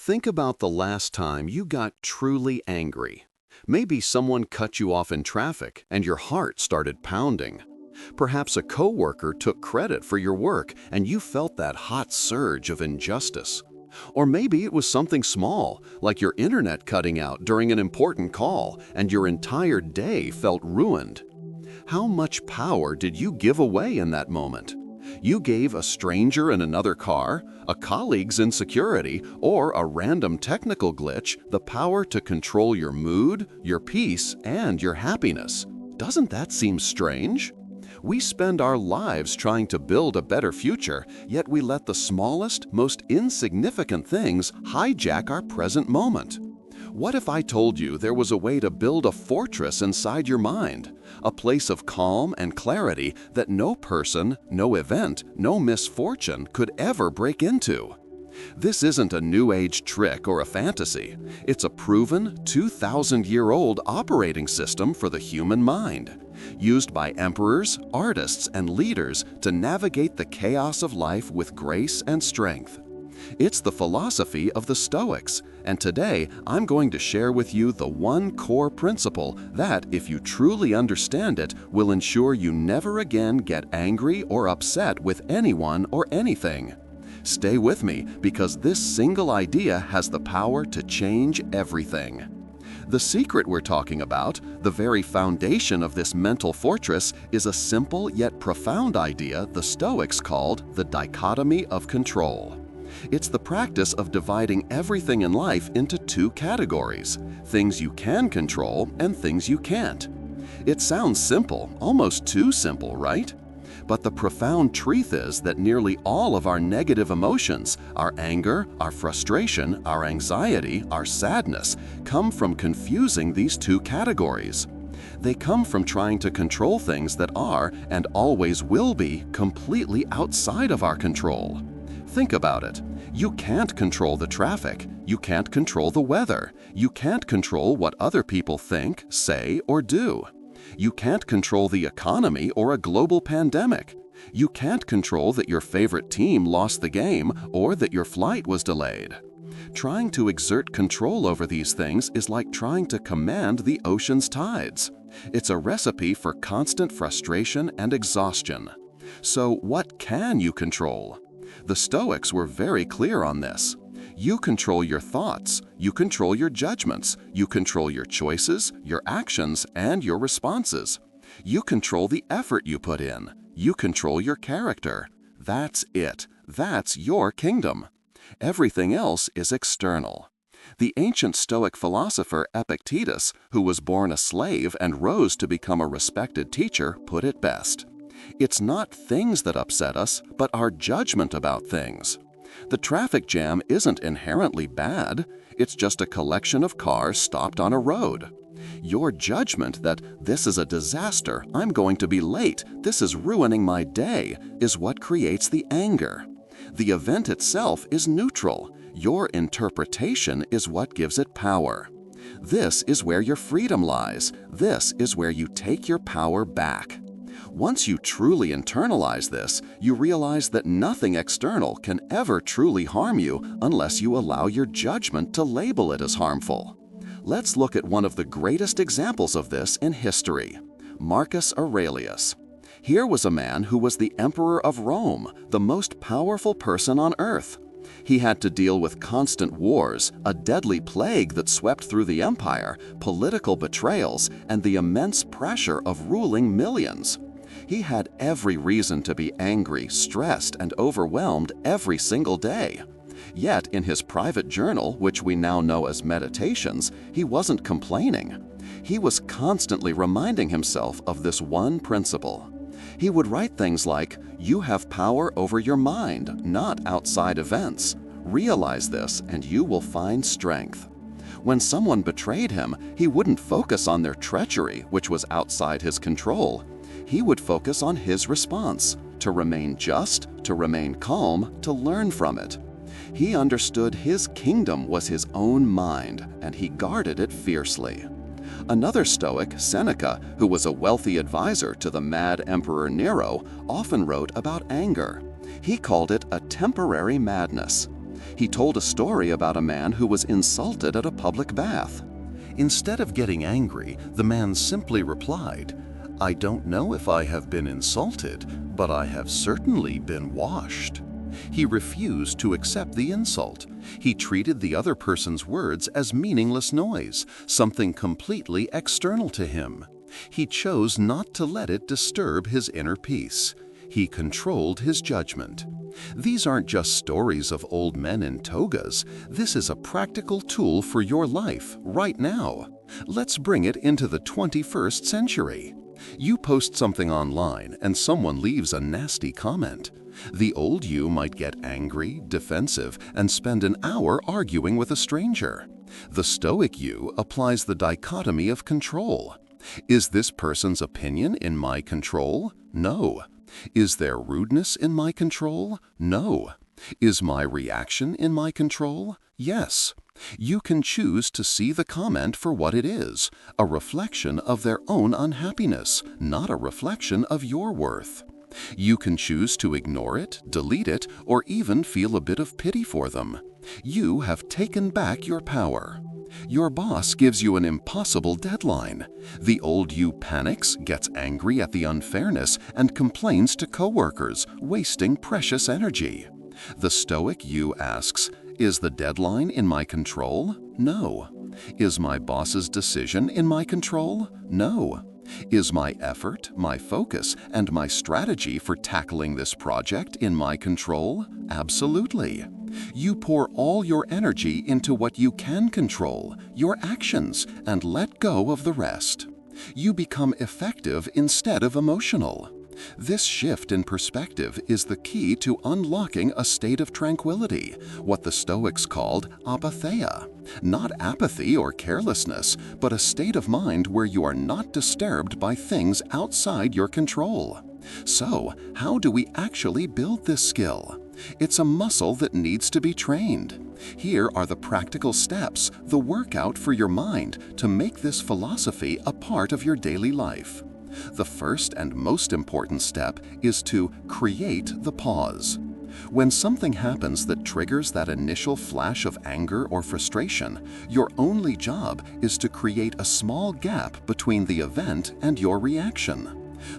Think about the last time you got truly angry. Maybe someone cut you off in traffic and your heart started pounding. Perhaps a coworker took credit for your work and you felt that hot surge of injustice. Or maybe it was something small, like your internet cutting out during an important call and your entire day felt ruined. How much power did you give away in that moment? You gave a stranger in another car, a colleague's insecurity, or a random technical glitch the power to control your mood, your peace, and your happiness. Doesn't that seem strange? We spend our lives trying to build a better future, yet we let the smallest, most insignificant things hijack our present moment. What if I told you there was a way to build a fortress inside your mind, a place of calm and clarity that no person, no event, no misfortune could ever break into? This isn't a New Age trick or a fantasy. It's a proven, 2,000-year-old operating system for the human mind, used by emperors, artists, and leaders to navigate the chaos of life with grace and strength. It's the philosophy of the Stoics, and today I'm going to share with you the one core principle that, if you truly understand it, will ensure you never again get angry or upset with anyone or anything. Stay with me, because this single idea has the power to change everything. The secret we're talking about, the very foundation of this mental fortress, is a simple yet profound idea the Stoics called the dichotomy of control. It's the practice of dividing everything in life into two categories: things you can control and things you can't. It sounds simple, almost too simple, right? But the profound truth is that nearly all of our negative emotions, our anger, our frustration, our anxiety, our sadness, come from confusing these two categories. They come from trying to control things that are, and always will be, completely outside of our control. Think about it. You can't control the traffic. You can't control the weather. You can't control what other people think, say, or do. You can't control the economy or a global pandemic. You can't control that your favorite team lost the game or that your flight was delayed. Trying to exert control over these things is like trying to command the ocean's tides. It's a recipe for constant frustration and exhaustion. So what can you control? The Stoics were very clear on this. You control your thoughts, you control your judgments, you control your choices, your actions, and your responses. You control the effort you put in. You control your character. That's it. That's your kingdom. Everything else is external. The ancient Stoic philosopher Epictetus, who was born a slave and rose to become a respected teacher, put it best. It's not things that upset us, but our judgment about things. The traffic jam isn't inherently bad. It's just a collection of cars stopped on a road. Your judgment that this is a disaster, I'm going to be late, this is ruining my day, is what creates the anger. The event itself is neutral. Your interpretation is what gives it power. This is where your freedom lies. This is where you take your power back. Once you truly internalize this, you realize that nothing external can ever truly harm you unless you allow your judgment to label it as harmful. Let's look at one of the greatest examples of this in history, Marcus Aurelius. Here was a man who was the emperor of Rome, the most powerful person on earth. He had to deal with constant wars, a deadly plague that swept through the empire, political betrayals, and the immense pressure of ruling millions. He had every reason to be angry, stressed, and overwhelmed every single day. Yet, in his private journal, which we now know as Meditations, he wasn't complaining. He was constantly reminding himself of this one principle. He would write things like, "You have power over your mind, not outside events. Realize this, and you will find strength." When someone betrayed him, he wouldn't focus on their treachery, which was outside his control. He would focus on his response, to remain just, to remain calm, to learn from it. He understood his kingdom was his own mind, and he guarded it fiercely. Another Stoic, Seneca, who was a wealthy advisor to the mad Emperor Nero, often wrote about anger. He called it a temporary madness. He told a story about a man who was insulted at a public bath. Instead of getting angry, the man simply replied, "I don't know if I have been insulted, but I have certainly been washed." He refused to accept the insult. He treated the other person's words as meaningless noise, something completely external to him. He chose not to let it disturb his inner peace. He controlled his judgment. These aren't just stories of old men in togas. This is a practical tool for your life right now. Let's bring it into the 21st century. You post something online and someone leaves a nasty comment. The old you might get angry, defensive, and spend an hour arguing with a stranger. The Stoic you applies the dichotomy of control. Is this person's opinion in my control? No. Is their rudeness in my control? No. Is my reaction in my control? Yes. You can choose to see the comment for what it is, a reflection of their own unhappiness, not a reflection of your worth. You can choose to ignore it, delete it, or even feel a bit of pity for them. You have taken back your power. Your boss gives you an impossible deadline. The old you panics, gets angry at the unfairness, and complains to coworkers, wasting precious energy. The Stoic you asks, "Is the deadline in my control? No. Is my boss's decision in my control? No. Is my effort, my focus, and my strategy for tackling this project in my control? Absolutely. You pour all your energy into what you can control, your actions, and let go of the rest. You become effective instead of emotional. This shift in perspective is the key to unlocking a state of tranquility, what the Stoics called apatheia. Not apathy or carelessness, but a state of mind where you are not disturbed by things outside your control. So, how do we actually build this skill? It's a muscle that needs to be trained. Here are the practical steps, the workout for your mind to make this philosophy a part of your daily life. The first and most important step is to create the pause. When something happens that triggers that initial flash of anger or frustration, your only job is to create a small gap between the event and your reaction.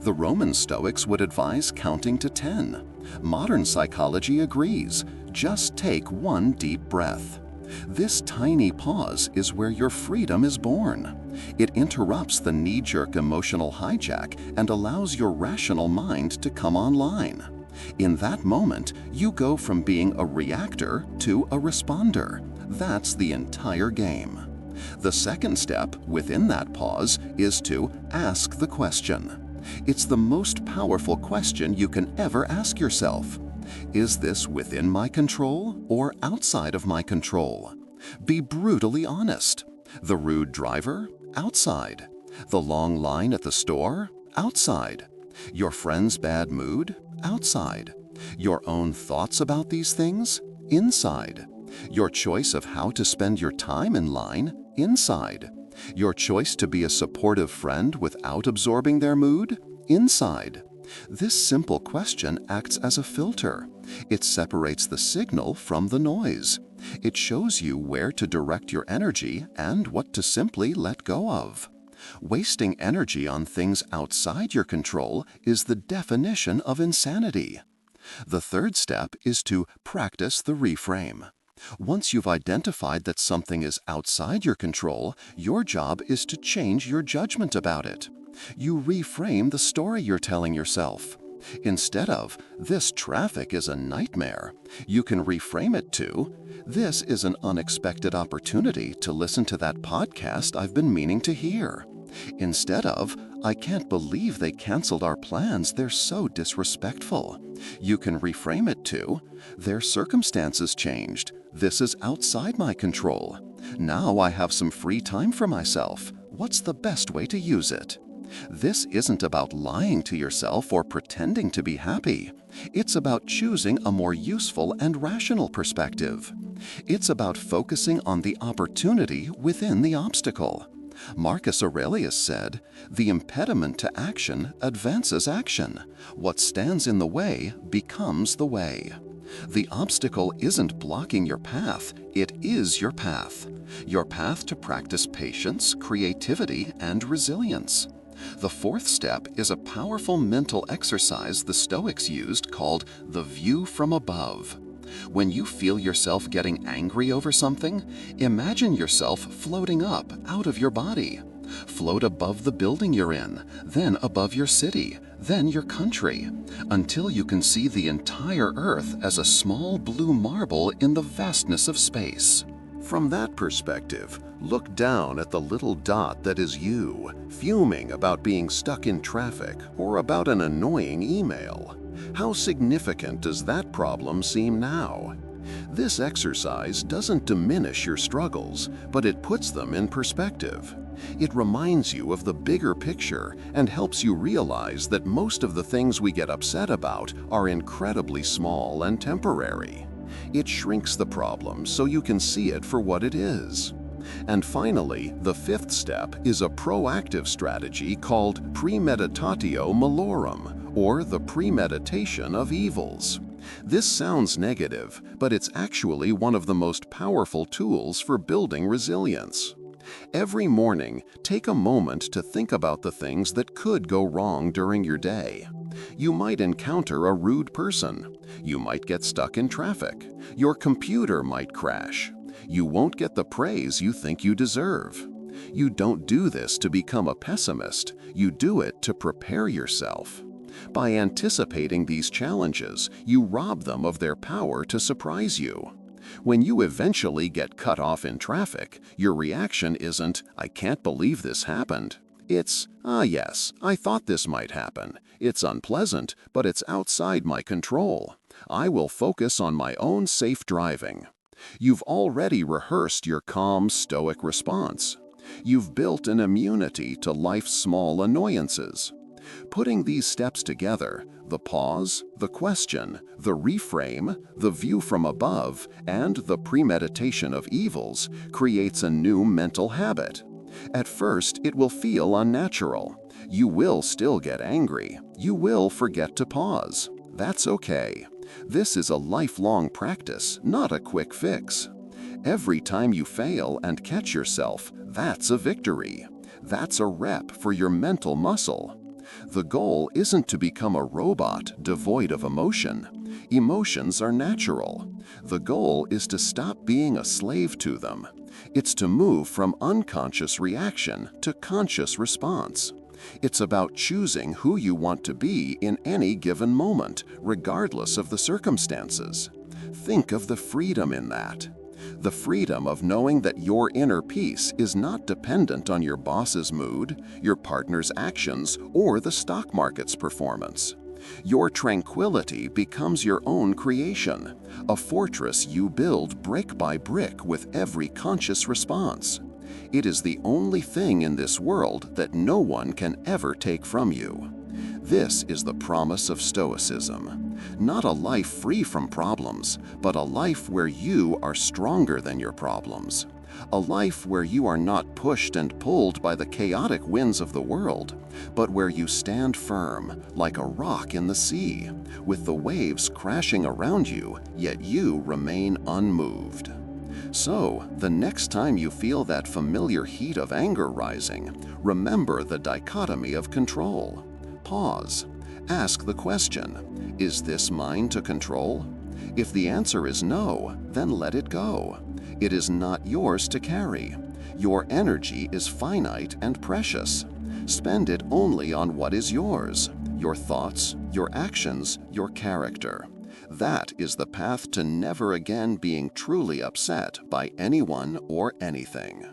The Roman Stoics would advise counting to 10. Modern psychology agrees. Just take one deep breath. This tiny pause is where your freedom is born. It interrupts the knee-jerk emotional hijack and allows your rational mind to come online. In that moment, you go from being a reactor to a responder. That's the entire game. The second step within that pause is to ask the question. It's the most powerful question you can ever ask yourself. Is this within my control or outside of my control? Be brutally honest. The rude driver? Outside. The long line at the store? Outside. Your friend's bad mood? Outside. Your own thoughts about these things? Inside. Your choice of how to spend your time in line? Inside. Your choice to be a supportive friend without absorbing their mood? Inside. This simple question acts as a filter. It separates the signal from the noise. It shows you where to direct your energy and what to simply let go of. Wasting energy on things outside your control is the definition of insanity. The third step is to practice the reframe. Once you've identified that something is outside your control, your job is to change your judgment about it. You reframe the story you're telling yourself. Instead of, "This traffic is a nightmare," you can reframe it to, "This is an unexpected opportunity to listen to that podcast I've been meaning to hear." Instead of, "I can't believe they canceled our plans, they're so disrespectful," you can reframe it to, "Their circumstances changed. This is outside my control. Now I have some free time for myself. What's the best way to use it?" This isn't about lying to yourself or pretending to be happy. It's about choosing a more useful and rational perspective. It's about focusing on the opportunity within the obstacle. Marcus Aurelius said, "The impediment to action advances action. What stands in the way becomes the way." The obstacle isn't blocking your path, it is your path. Your path to practice patience, creativity, and resilience. The fourth step is a powerful mental exercise the Stoics used called the view from above. When you feel yourself getting angry over something, imagine yourself floating up out of your body. Float above the building you're in, then above your city, then your country, until you can see the entire earth as a small blue marble in the vastness of space. From that perspective, look down at the little dot that is you, fuming about being stuck in traffic or about an annoying email. How significant does that problem seem now? This exercise doesn't diminish your struggles, but it puts them in perspective. It reminds you of the bigger picture and helps you realize that most of the things we get upset about are incredibly small and temporary. It shrinks the problem so you can see it for what it is. And finally, the fifth step is a proactive strategy called premeditatio malorum, or the premeditation of evils. This sounds negative, but it's actually one of the most powerful tools for building resilience. Every morning, take a moment to think about the things that could go wrong during your day. You might encounter a rude person. You might get stuck in traffic. Your computer might crash. You won't get the praise you think you deserve. You don't do this to become a pessimist. You do it to prepare yourself. By anticipating these challenges, you rob them of their power to surprise you. When you eventually get cut off in traffic, your reaction isn't, "I can't believe this happened." It's, "Ah yes, I thought this might happen. It's unpleasant, but it's outside my control. I will focus on my own safe driving." You've already rehearsed your calm, stoic response. You've built an immunity to life's small annoyances. Putting these steps together, the pause, the question, the reframe, the view from above, and the premeditation of evils, creates a new mental habit. At first, it will feel unnatural. You will still get angry. You will forget to pause. That's okay. This is a lifelong practice, not a quick fix. Every time you fail and catch yourself, that's a victory. That's a rep for your mental muscle. The goal isn't to become a robot devoid of emotion. Emotions are natural. The goal is to stop being a slave to them. It's to move from unconscious reaction to conscious response. It's about choosing who you want to be in any given moment, regardless of the circumstances. Think of the freedom in that. The freedom of knowing that your inner peace is not dependent on your boss's mood, your partner's actions, or the stock market's performance. Your tranquility becomes your own creation, a fortress you build brick by brick with every conscious response. It is the only thing in this world that no one can ever take from you. This is the promise of Stoicism. Not a life free from problems, but a life where you are stronger than your problems. A life where you are not pushed and pulled by the chaotic winds of the world, but where you stand firm, like a rock in the sea, with the waves crashing around you, yet you remain unmoved. So, the next time you feel that familiar heat of anger rising, remember the dichotomy of control. Pause. Ask the question, is this mine to control? If the answer is no, then let it go. It is not yours to carry. Your energy is finite and precious. Spend it only on what is yours, your thoughts, your actions, your character. That is the path to never again being truly upset by anyone or anything.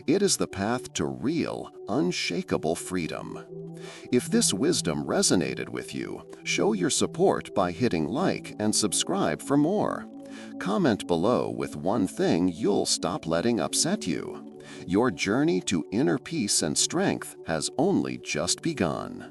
It is the path to real, unshakable freedom. If this wisdom resonated with you, show your support by hitting like and subscribe for more. Comment below with one thing you'll stop letting upset you. Your journey to inner peace and strength has only just begun.